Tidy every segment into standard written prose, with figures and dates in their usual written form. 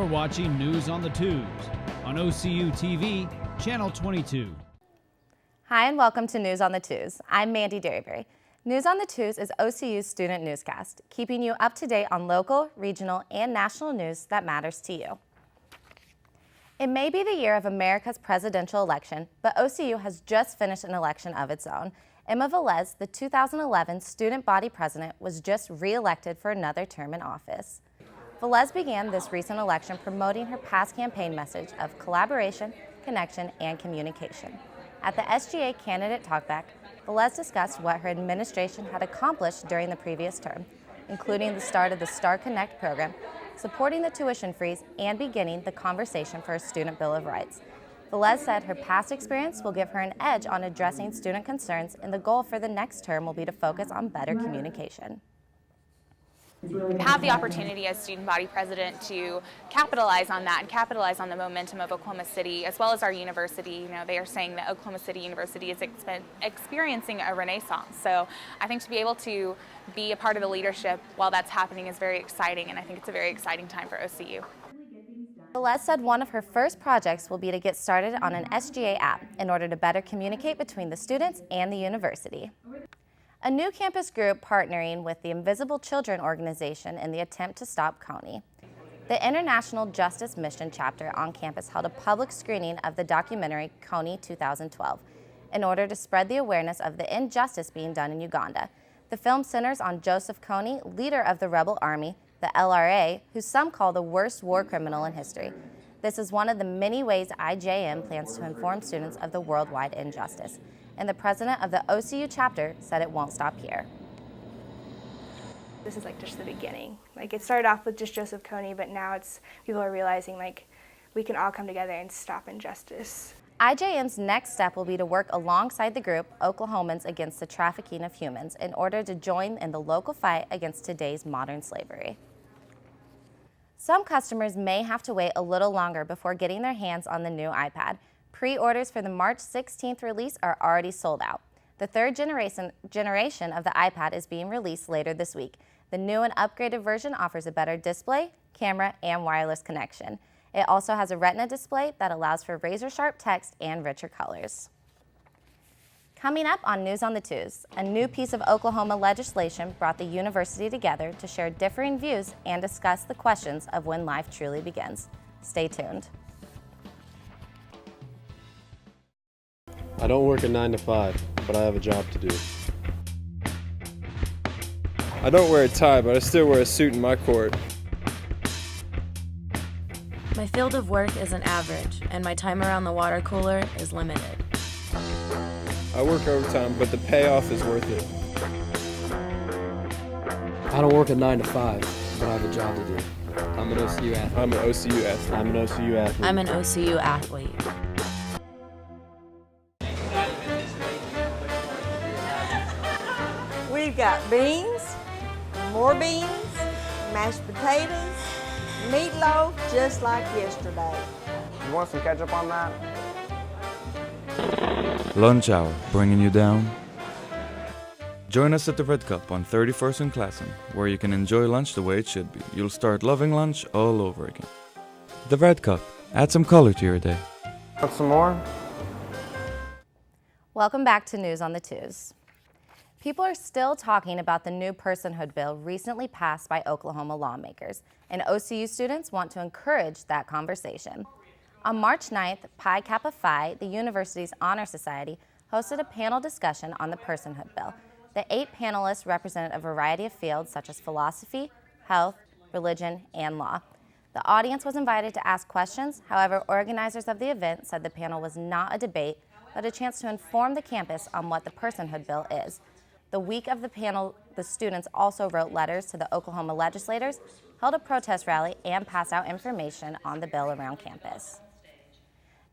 watching News on the Twos on OCU TV, Channel 22. Hi and welcome to News on the Twos. I'm Mandy Derryberry. News on the Twos is OCU's student newscast, keeping you up to date on local, regional, and national news that matters to you. It may be the year of America's presidential election, but OCU has just finished an election of its own. Emma Velez, the 2011 student body president, was just re-elected for another term in office. Velez began this recent election promoting her past campaign message of collaboration, connection, and communication. At the SGA Candidate Talkback, Velez discussed what her administration had accomplished during the previous term, including the start of the Star Connect program, supporting the tuition freeze, and beginning the conversation for a student bill of rights. Velez said her past experience will give her an edge on addressing student concerns, and the goal for the next term will be to focus on better communication. Have the opportunity as student body president to capitalize on that and capitalize on the momentum of Oklahoma City as well as our university. You know, they are saying that Oklahoma City University is experiencing a renaissance. So I think to be able to be a part of the leadership while that's happening is very exciting, and I think it's a very exciting time for OCU. Velez said one of her first projects will be to get started on an SGA app in order to better communicate between the students and the university. A new campus group partnering with the Invisible Children organization in the attempt to stop Coney. The International Justice Mission chapter on campus held a public screening of the documentary Coney 2012 in order to spread the awareness of the injustice being done in Uganda. The film centers on Joseph Kony, leader of the rebel army, the LRA, who some call the worst war criminal in history. This is one of the many ways IJM plans to inform students of the worldwide injustice. And the president of the OCU chapter said it won't stop here. This is just the beginning. It started off with just Joseph Kony, but now people are realizing we can all come together and stop injustice. IJM's next step will be to work alongside the group Oklahomans Against the Trafficking of Humans in order to join in the local fight against today's modern slavery. Some customers may have to wait a little longer before getting their hands on the new iPad. Pre-orders for the March 16th release are already sold out. The third generation of the iPad is being released later this week. The new and upgraded version offers a better display, camera, and wireless connection. It also has a Retina display that allows for razor-sharp text and richer colors. Coming up on News on the Twos, a new piece of Oklahoma legislation brought the university together to share differing views and discuss the questions of when life truly begins. Stay tuned. I don't work a 9 to 5, but I have a job to do. I don't wear a tie, but I still wear a suit in my court. My field of work isn't average, and my time around the water cooler is limited. I work overtime, but the payoff is worth it. I don't work a 9 to 5, but I have a job to do. I'm an OCU athlete. I'm an OCU athlete. I'm an OCU athlete. I'm an OCU athlete. We've got beans, more beans, mashed potatoes, meatloaf just like yesterday. You want some ketchup on that? Lunch hour, bringing you down. Join us at the Red Cup on 31st and Classen, where you can enjoy lunch the way it should be. You'll start loving lunch all over again. The Red Cup, add some color to your day. Want some more? Welcome back to News on the Twos. People are still talking about the new personhood bill recently passed by Oklahoma lawmakers, and OCU students want to encourage that conversation. On March 9th, Pi Kappa Phi, the university's honor society, hosted a panel discussion on the personhood bill. The 8 panelists represented a variety of fields such as philosophy, health, religion, and law. The audience was invited to ask questions. However, organizers of the event said the panel was not a debate, but a chance to inform the campus on what the personhood bill is. The week of the panel, the students also wrote letters to the Oklahoma legislators, held a protest rally, and passed out information on the bill around campus.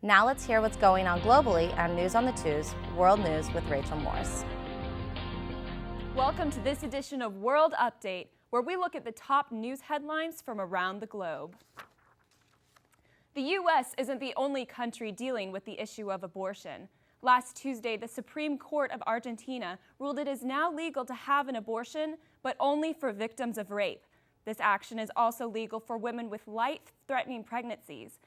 Now let's hear what's going on globally on News on the Twos, World News with Rachel Morse. Welcome to this edition of World Update, where we look at the top news headlines from around the globe. The U.S. isn't the only country dealing with the issue of abortion. Last Tuesday, the Supreme Court of Argentina ruled it is now legal to have an abortion, but only for victims of rape. This action is also legal for women with life-threatening pregnancies.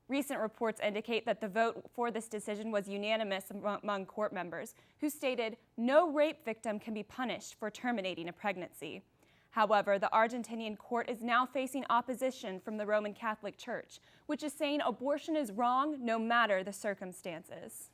Recent reports indicate that the vote for this decision was unanimous among court members, who stated no rape victim can be punished for terminating a pregnancy. However, the Argentinian court is now facing opposition from the Roman Catholic Church, which is saying abortion is wrong no matter the circumstances.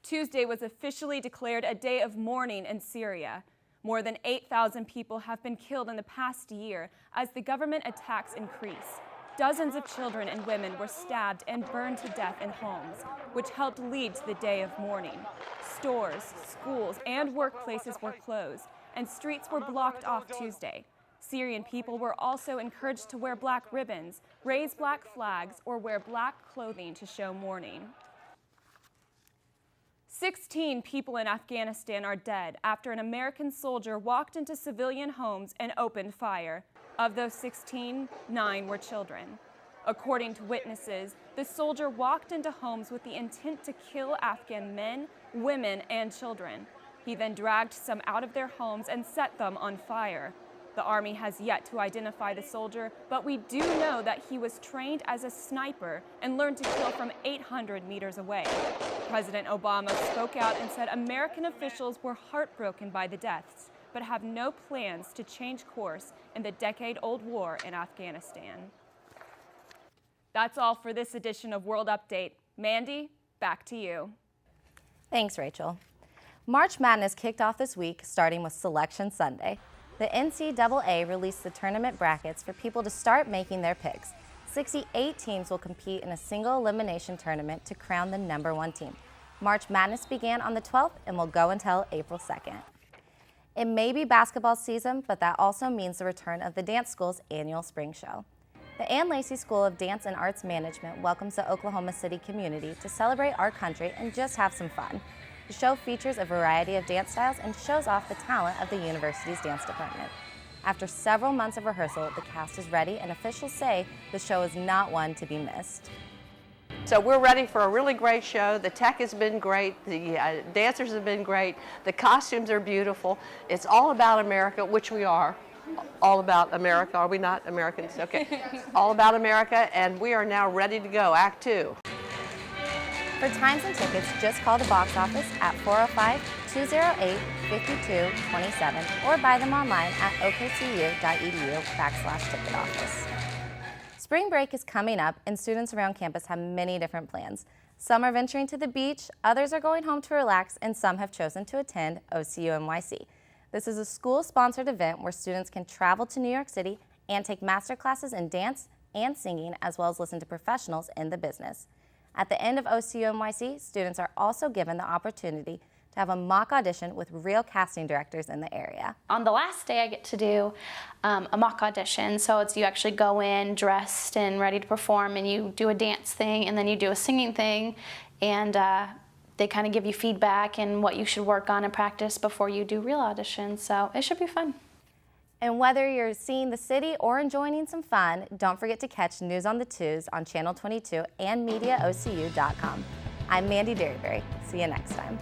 Tuesday was officially declared a day of mourning in Syria. More than 8,000 people have been killed in the past year as the government attacks increase. Dozens of children and women were stabbed and burned to death in homes, which helped lead to the day of mourning. Stores, schools, and workplaces were closed, and streets were blocked off Tuesday. Syrian people were also encouraged to wear black ribbons, raise black flags, or wear black clothing to show mourning. 16 people in Afghanistan are dead after an American soldier walked into civilian homes and opened fire. Of those 16, 9 were children. According to witnesses, the soldier walked into homes with the intent to kill Afghan men, women, and children. He then dragged some out of their homes and set them on fire. The Army has yet to identify the soldier, but we do know that he was trained as a sniper and learned to kill from 800 meters away. President Obama spoke out and said American officials were heartbroken by the deaths, but have no plans to change course in the decade-old war in Afghanistan. That's all for this edition of World Update. Mandy, back to you. Thanks, Rachel. March Madness kicked off this week, starting with Selection Sunday. The NCAA released the tournament brackets for people to start making their picks. 68 teams will compete in a single elimination tournament to crown the #1 team. March Madness began on the 12th and will go until April 2nd. It may be basketball season, but that also means the return of the dance school's annual spring show. The Ann Lacey School of Dance and Arts Management welcomes the Oklahoma City community to celebrate our country and just have some fun. The show features a variety of dance styles and shows off the talent of the university's dance department. After several months of rehearsal, the cast is ready, and officials say the show is not one to be missed. So we're ready for a really great show. The tech has been great. The dancers have been great. The costumes are beautiful. It's all about America, which we are. All about America. Are we not Americans? Okay. All about America, and we are now ready to go. Act 2. For times and tickets, just call the box office at 405-208-5227 or buy them online at okcu.edu/ticket office. Spring break is coming up, and students around campus have many different plans. Some are venturing to the beach, others are going home to relax, and some have chosen to attend OCU NYC. This is a school-sponsored event where students can travel to New York City and take master classes in dance and singing, as well as listen to professionals in the business. At the end of OCU NYC, students are also given the opportunity to have a mock audition with real casting directors in the area. On the last day, I get to do a mock audition. So it's you actually go in dressed and ready to perform, and you do a dance thing, and then you do a singing thing, and they kind of give you feedback and what you should work on and practice before you do real auditions. So it should be fun. And whether you're seeing the city or enjoying some fun, don't forget to catch News on the Twos on Channel 22 and MediaOCU.com. I'm Mandy Derryberry. See you next time.